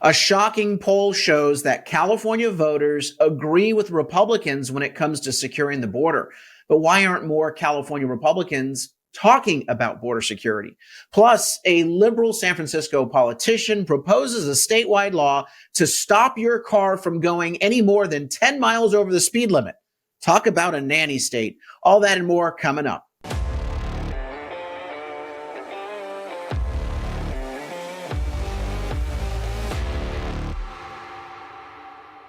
A shocking poll shows that California voters agree with Republicans when it comes to securing the border. But why aren't more California Republicans talking about border security? Plus, a liberal San Francisco politician proposes a statewide law to stop your car from going any more than 10 miles over the speed limit. Talk about a nanny state. All that and more coming up.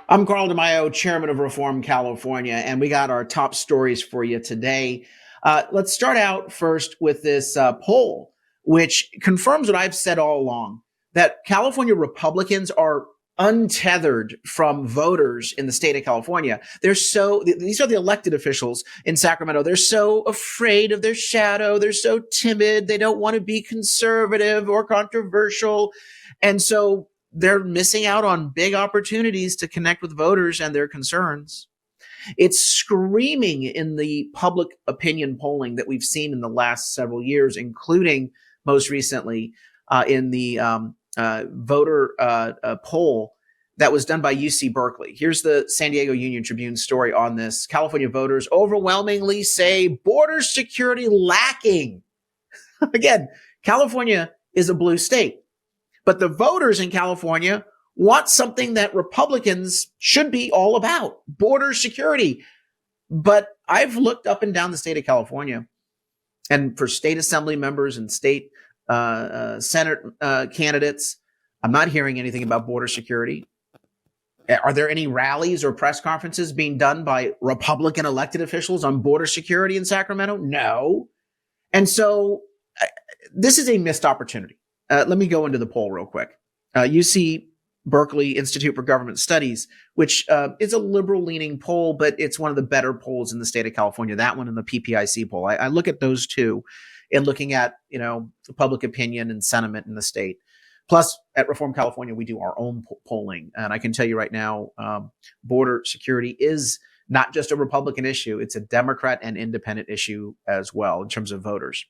I'm Carl DeMaio, chairman of Reform California, and we got our top stories for you today. Let's start out first with this poll, which confirms what I've said all along, that California Republicans are untethered from voters in the state of California. These are the elected officials in Sacramento. They're so afraid of their shadow. They're so timid. They don't want to be conservative or controversial. And so they're missing out on big opportunities to connect with voters and their concerns. It's screaming in the public opinion polling that we've seen in the last several years, including most recently in the voter poll that was done by UC Berkeley. Here's the San Diego Union Tribune story on this. California voters overwhelmingly say border security lacking. Again, California is a blue state. But the voters in California want something that Republicans should be all about, border security. But I've looked up and down the state of California, and for state assembly members and state Senate candidates, I'm not hearing anything about border security. Are there any rallies or press conferences being done by Republican elected officials on border security in Sacramento? No. And so this is a missed opportunity. Let me go into the poll real quick. UC Berkeley Institute for Government Studies, which is a liberal-leaning poll, but it's one of the better polls in the state of California. That one and the PPIC poll. I look at those two in looking at, public opinion and sentiment in the state. Plus, at Reform California, we do our own polling. And I can tell you right now, border security is not just a Republican issue. It's a Democrat and independent issue as well in terms of voters.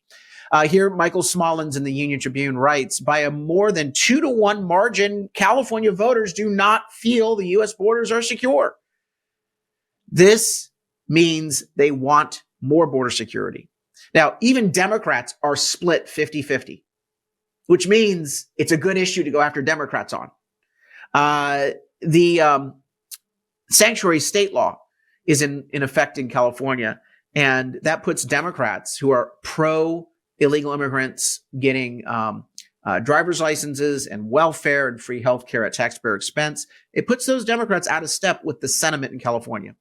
Here, Michael Smollins in the Union Tribune writes, by a more than 2-to-1 margin, California voters do not feel the U.S. borders are secure. This means they want more border security. Now, even Democrats are split 50-50, which means it's a good issue to go after Democrats on. The sanctuary state law is in effect in California, and that puts Democrats who are pro illegal immigrants getting driver's licenses and welfare and free health care at taxpayer expense. It puts those Democrats out of step with the sentiment in California.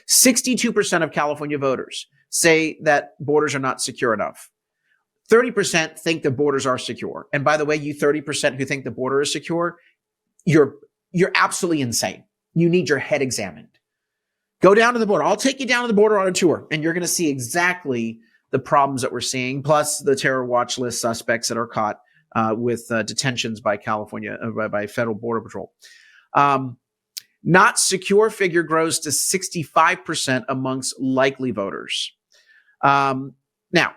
62% of California voters say that borders are not secure enough. 30% think the borders are secure. And by the way, you 30% who think the border is secure, you're absolutely insane. You need your head examined. Go down to the border. I'll take you down to the border on a tour, and you're going to see exactly the problems that we're seeing, plus the terror watch list suspects that are caught with detentions by California, by Federal Border Patrol. Not secure figure grows to 65% amongst likely voters. Now,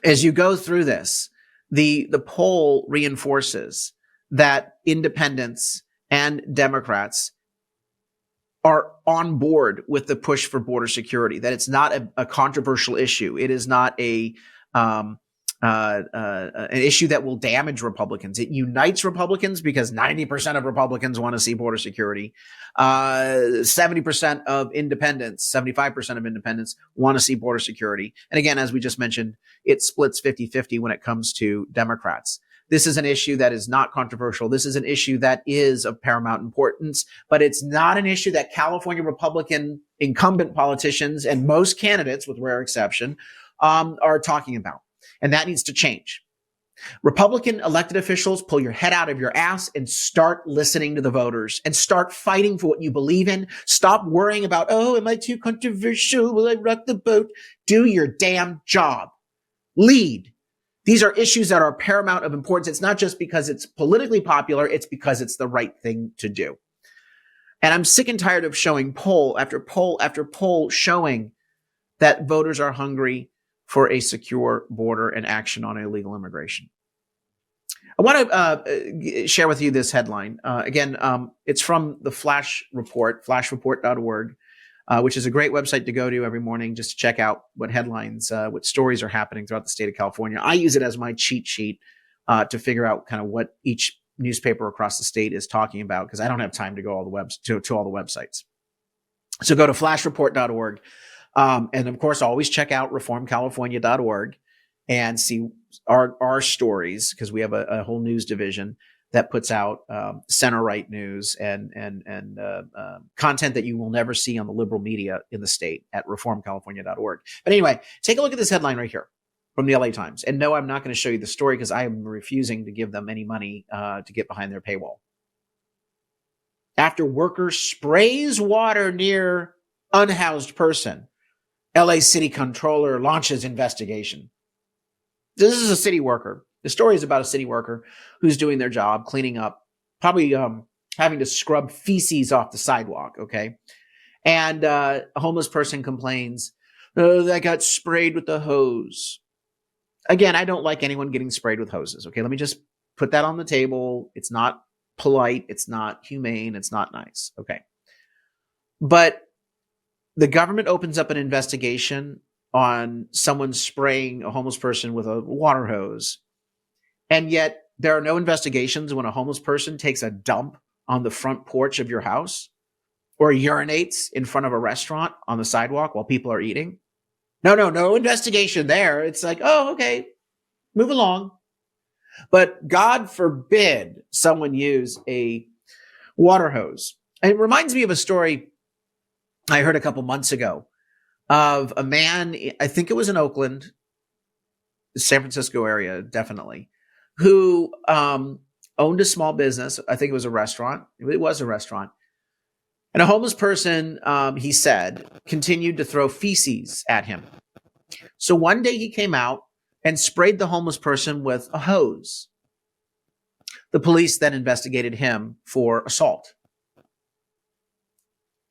as you go through this, the poll reinforces that independents and Democrats are on board with the push for border security, that it's not a controversial issue. It is not an issue that will damage Republicans. It unites Republicans because 90% of Republicans want to see border security. 70% of independents, 75% of independents want to see border security. And again, as we just mentioned, it splits 50-50 when it comes to Democrats. This is an issue that is not controversial. This is an issue that is of paramount importance, but it's not an issue that California Republican incumbent politicians and most candidates, with rare exception, are talking about. And that needs to change. Republican elected officials, pull your head out of your ass and start listening to the voters and start fighting for what you believe in. Stop worrying about, oh, am I too controversial? Will I rock the boat? Do your damn job. Lead. These are issues that are paramount of importance. It's not just because it's politically popular. It's because it's the right thing to do. And I'm sick and tired of showing poll after poll after poll showing that voters are hungry for a secure border and action on illegal immigration. I want to share with you this headline. Again, it's from the Flash Report, flashreport.org, which is a great website to go to every morning just to check out what headlines, what stories are happening throughout the state of California. I use it as my cheat sheet to figure out kind of what each newspaper across the state is talking about, because I don't have time to go all to all the websites. So go to flashreport.org. And of course, always check out reformcalifornia.org and see our stories, because we have a whole news division that puts out center right news and content that you will never see on the liberal media in the state at reformcalifornia.org. But anyway, take a look at this headline right here from the LA Times. And no, I'm not going to show you the story because I am refusing to give them any money to get behind their paywall. After worker sprays water near unhoused person, LA City Controller launches investigation. This is a city worker. The story is about a city worker who's doing their job, cleaning up, probably having to scrub feces off the sidewalk, okay? And a homeless person complains, "Oh, I got sprayed with the hose." Again, I don't like anyone getting sprayed with hoses, okay? Let me just put that on the table. It's not polite. It's not humane. It's not nice, okay? But the government opens up an investigation on someone spraying a homeless person with a water hose. And yet there are no investigations when a homeless person takes a dump on the front porch of your house or urinates in front of a restaurant on the sidewalk while people are eating. No investigation there. It's like, oh, okay, move along. But God forbid someone use a water hose. And it reminds me of a story I heard a couple months ago of a man, I think it was in Oakland, San Francisco area, definitely, who owned a small business. I think it was a restaurant. It was a restaurant. And a homeless person, he said, continued to throw feces at him. So one day he came out and sprayed the homeless person with a hose. The police then investigated him for assault.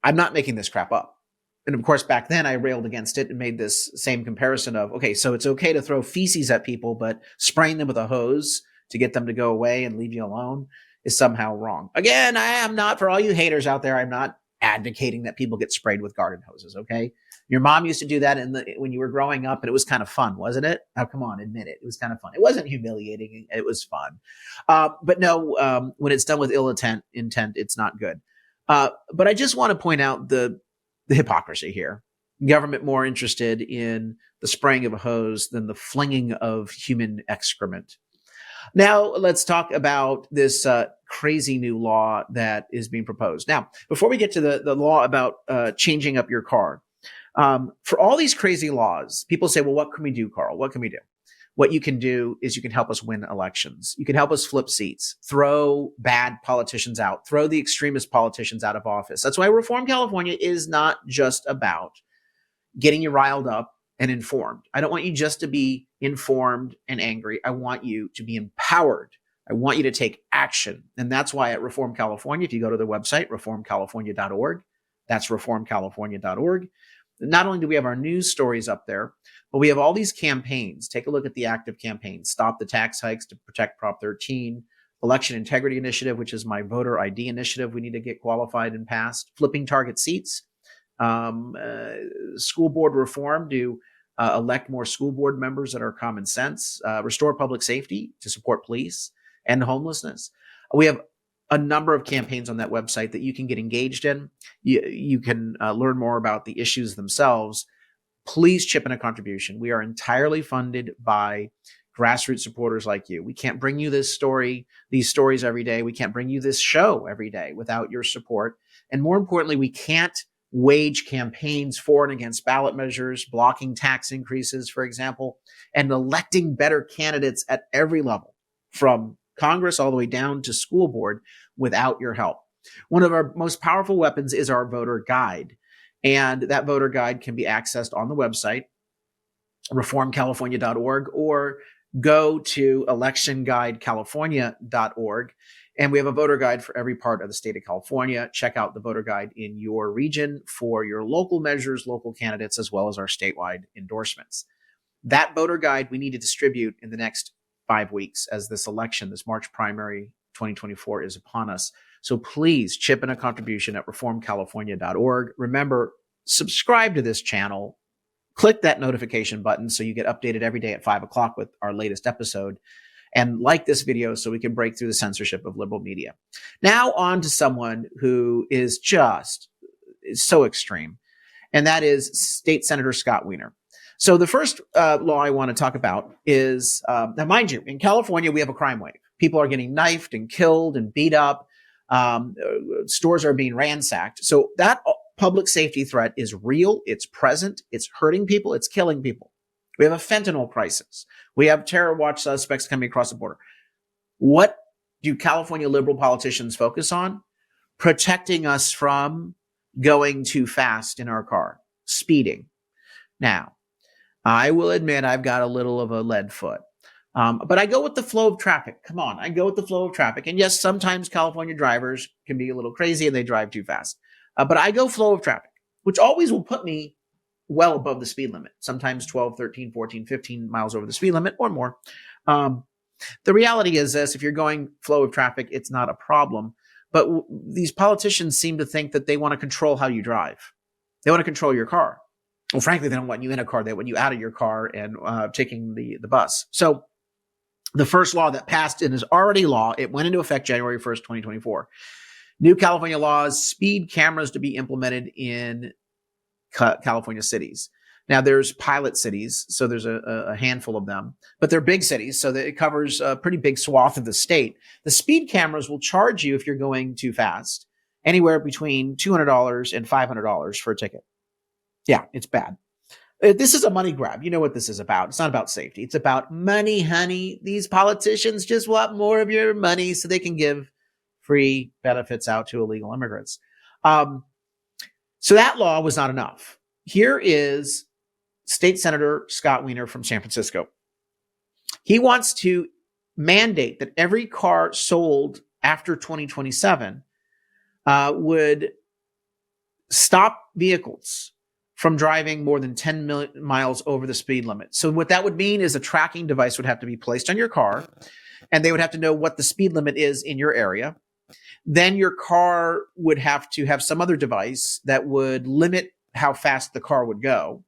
I'm not making this crap up. And of course, back then I railed against it and made this same comparison of, okay, so it's okay to throw feces at people, but spraying them with a hose to get them to go away and leave you alone is somehow wrong. Again, I am not, for all you haters out there, I'm not advocating that people get sprayed with garden hoses, okay? Your mom used to do that when you were growing up, and it was kind of fun, wasn't it? Now, come on, admit it. It was kind of fun. It wasn't humiliating. It was fun. But no, when it's done with ill intent, it's not good. But I just want to point out the hypocrisy here. Government more interested in the spraying of a hose than the flinging of human excrement. Now, let's talk about this crazy new law that is being proposed. Now, before we get to the law about changing up your car, for all these crazy laws, people say, well, what can we do, Carl? What can we do? What you can do is you can help us win elections. You can help us flip seats, throw bad politicians out, throw the extremist politicians out of office. That's why Reform California is not just about getting you riled up and informed. I don't want you just to be informed and angry. I want you to be empowered. I want you to take action. And that's why at Reform California, if you go to the website, reformcalifornia.org, that's reformcalifornia.org. Not only do we have our news stories up there, but we have all these campaigns. Take a look at the active campaigns. Stop the tax hikes to protect Prop 13. Election Integrity Initiative, which is my voter ID initiative we need to get qualified and passed. Flipping target seats. School board reform to elect more school board members that are common sense. Restore public safety to support police and homelessness. We have a number of campaigns on that website that you can get engaged in. You can learn more about the issues themselves. Please chip in a contribution. We are entirely funded by grassroots supporters like you. We can't bring you these stories every day. We can't bring you this show every day without your support. And more importantly, we can't wage campaigns for and against ballot measures, blocking tax increases, for example, and electing better candidates at every level, from Congress all the way down to school board, without your help. One of our most powerful weapons is our voter guide. And that voter guide can be accessed on the website, reformcalifornia.org, or go to electionguidecalifornia.org. And we have a voter guide for every part of the state of California. Check out the voter guide in your region for your local measures, local candidates, as well as our statewide endorsements. That voter guide we need to distribute in the next 5 weeks as this election, this March primary 2024 is upon us. So please chip in a contribution at reformcalifornia.org. Remember, subscribe to this channel. Click that notification button so you get updated every day at 5 o'clock with our latest episode. And like this video so we can break through the censorship of liberal media. Now on to someone who is just so extreme, and that is State Senator Scott Wiener. So the first law I want to talk about is, now mind you, in California, we have a crime wave. People are getting knifed and killed and beat up. Stores are being ransacked. So that public safety threat is real. It's present. It's hurting people. It's killing people. We have a fentanyl crisis. We have terror watch suspects coming across the border. What do California liberal politicians focus on? Protecting us from going too fast in our car, speeding. Now, I will admit I've got a little of a lead foot, but I go with the flow of traffic. Come on, I go with the flow of traffic. And yes, sometimes California drivers can be a little crazy and they drive too fast. But I go flow of traffic, which always will put me well above the speed limit, sometimes 12, 13, 14, 15 miles over the speed limit or more. The reality is this: if you're going flow of traffic, it's not a problem. But these politicians seem to think that they want to control how you drive. They want to control your car. Well, frankly, they don't want you in a car. They want you out of your car and taking the bus. So the first law that passed and is already law, it went into effect January 1st, 2024. New California laws, speed cameras to be implemented in California cities. Now, there's pilot cities, so there's a handful of them, but they're big cities, so that it covers a pretty big swath of the state. The speed cameras will charge you if you're going too fast, anywhere between $200 and $500 for a ticket. Yeah, it's bad. This is a money grab. You know what this is about. It's not about safety. It's about money, honey. These politicians just want more of your money so they can give free benefits out to illegal immigrants. So that law was not enough. Here is State Senator Scott Wiener from San Francisco. He wants to mandate that every car sold after 2027 would stop vehicles from driving more than 10 miles over the speed limit. So what that would mean is a tracking device would have to be placed on your car, and they would have to know what the speed limit is in your area. Then your car would have to have some other device that would limit how fast the car would go.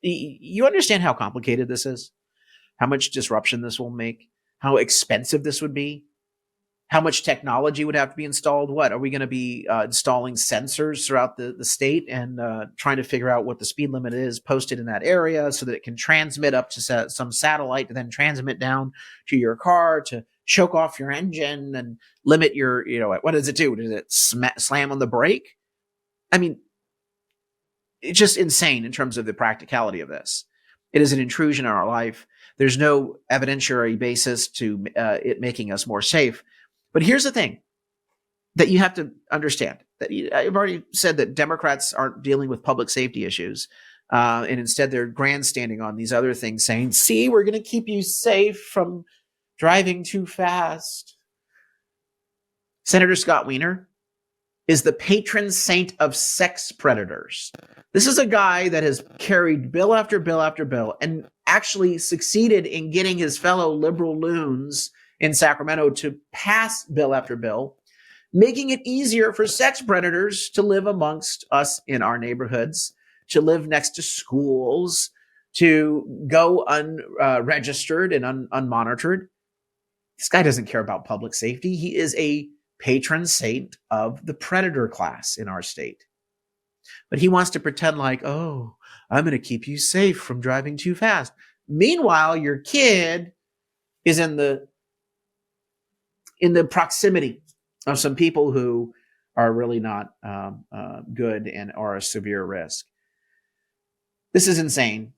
You understand how complicated this is? How much disruption this will make? How expensive this would be? How much technology would have to be installed? What, are we going to be installing sensors throughout the state and trying to figure out what the speed limit is posted in that area so that it can transmit up to some satellite to then transmit down to your car to choke off your engine and limit your, what does it do? Does it slam on the brake? I mean, it's just insane in terms of the practicality of this. It is an intrusion in our life. There's no evidentiary basis to it making us more safe. But here's the thing that you have to understand. That I've already said that Democrats aren't dealing with public safety issues. And instead they're grandstanding on these other things saying, see, we're going to keep you safe from driving too fast. Senator Scott Wiener is the patron saint of sex predators. This is a guy that has carried bill after bill after bill and actually succeeded in getting his fellow liberal loons in Sacramento to pass bill after bill, making it easier for sex predators to live amongst us in our neighborhoods, to live next to schools, to go unregistered and unmonitored. This guy doesn't care about public safety. He is a patron saint of the predator class in our state. But he wants to pretend like, oh, I'm going to keep you safe from driving too fast. Meanwhile, your kid is in the proximity of some people who are really not good and are a severe risk. This is insane.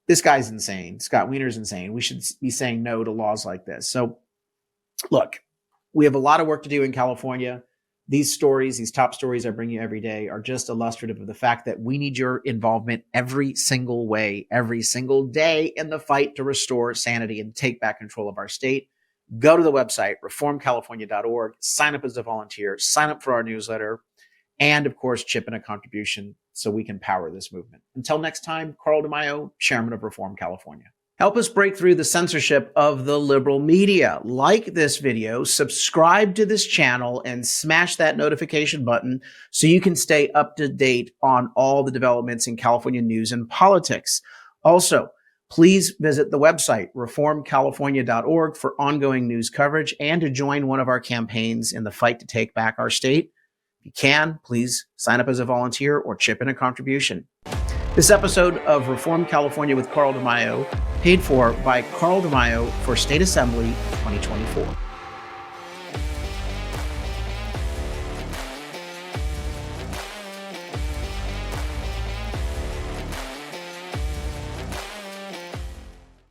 This guy's insane. Scott Wiener's insane. We should be saying no to laws like this. So, look, we have a lot of work to do in California. These stories, these top stories I bring you every day, are just illustrative of the fact that we need your involvement every single way, every single day in the fight to restore sanity and take back control of our state. Go to the website, reformcalifornia.org, sign up as a volunteer, sign up for our newsletter, and of course, chip in a contribution so we can power this movement. Until next time, Carl DeMaio, Chairman of Reform California. Help us break through the censorship of the liberal media. Like this video, subscribe to this channel, and smash that notification button so you can stay up to date on all the developments in California news and politics. Also, please visit the website, reformcalifornia.org, for ongoing news coverage and to join one of our campaigns in the fight to take back our state. If you can, please sign up as a volunteer or chip in a contribution. This episode of Reform California with Carl DeMaio, paid for by Carl DeMaio for State Assembly 2024.